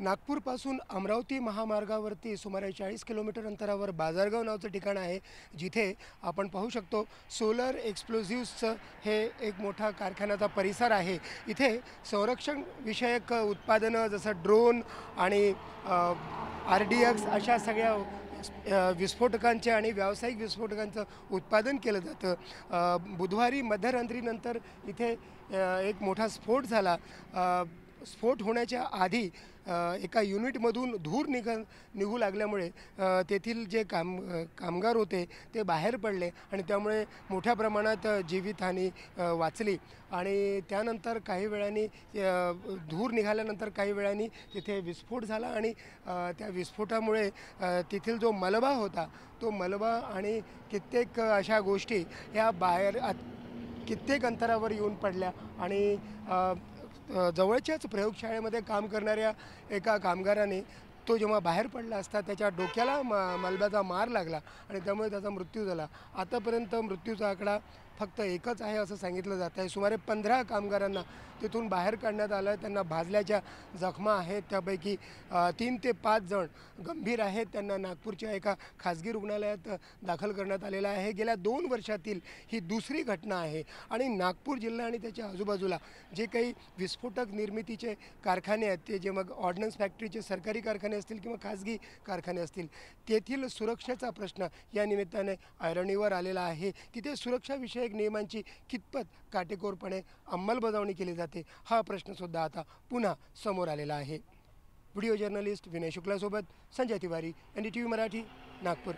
नागपूरपासून अमरावती महामार्गावरती सुमारे 40 किलोमीटर अंतरावर बाजारगाव नावाचं ठिकाण आहे, जिथे आपण पाहू शकतो सोलर एक्सप्लोझिव्हचं हे एक मोठा कारखान्याचा परिसर आहे। इथे संरक्षण विषयक उत्पादनं जसं ड्रोन आणि RDX अशा सगळ्या विस्फोटकांचे आणि व्यावसायिक विस्फोटकांचं उत्पादन केलं जातं। बुधवारी मध्यरात्रीनंतर इथे एक मोठा स्फोट झाला। स्फोट होण्याच्या आधी एका युनिटमधून धूर निघू लागल्यामुळे तेथील जे कामगार होते ते बाहेर पडले आणि त्यामुळे मोठ्या प्रमाणात जीवितहानी वाचली। आणि त्यानंतर काही वेळाने धूर निघाल्यानंतर काही वेळाने तिथे विस्फोट झाला आणि त्या विस्फोटामुळे तेथील जो मलबा होता तो मलबा आणि कित्येक अशा गोष्टी या बाहेर कित्येक अंतरावर येऊन पडल्या आणि जवळच्याच प्रयोगशाळेमध्ये काम करणाऱ्या एका कामगाराने तो जेव्हा बाहेर पडला असता त्याच्या डोक्याला मलब्याचा मार लागला आणि त्यामुळे त्याचा मृत्यू झाला। आतापर्यंत मृत्यूचा आकडा फक्त एकच आहे असं सांगितलं जात आहे। सुमारे 15 कामगारांना तिथून बाहेर काढण्यात आलं। त्यांना भाजल्याच्या जखमा आहेत, त्यापैकी 3 ते 5 जण गंभीर आहेत। त्यांना नागपूरच्या एका खाजगी रुग्णालयात दाखल करण्यात आलेलं आहे। गेल्या 2 वर्षातील ही दुसरी घटना आहे आणि नागपूर जिल्हा आणि त्याच्या आजूबाजूला जे काही विस्फोटक निर्मितीचे कारखाने आहेत, ते जे मग ऑर्डनन्स फॅक्टरीचे सरकारी कारखाने असतील किंवा खाजगी कारखाने असतील, तेथील सुरक्षेचा प्रश्न या निमित्ताने ऐरणीवर आलेला आहे। तिथे सुरक्षाविषयक नियमांची कितपत काटेकोरपणे अंमलबजावणी केली जाते हा प्रश्नसुद्धा आता पुन्हा समोर आलेला आहे। व्हिडिओ जर्नलिस्ट विनय शुक्लासोबत संजय तिवारी, NDTV मराठी, नागपूर।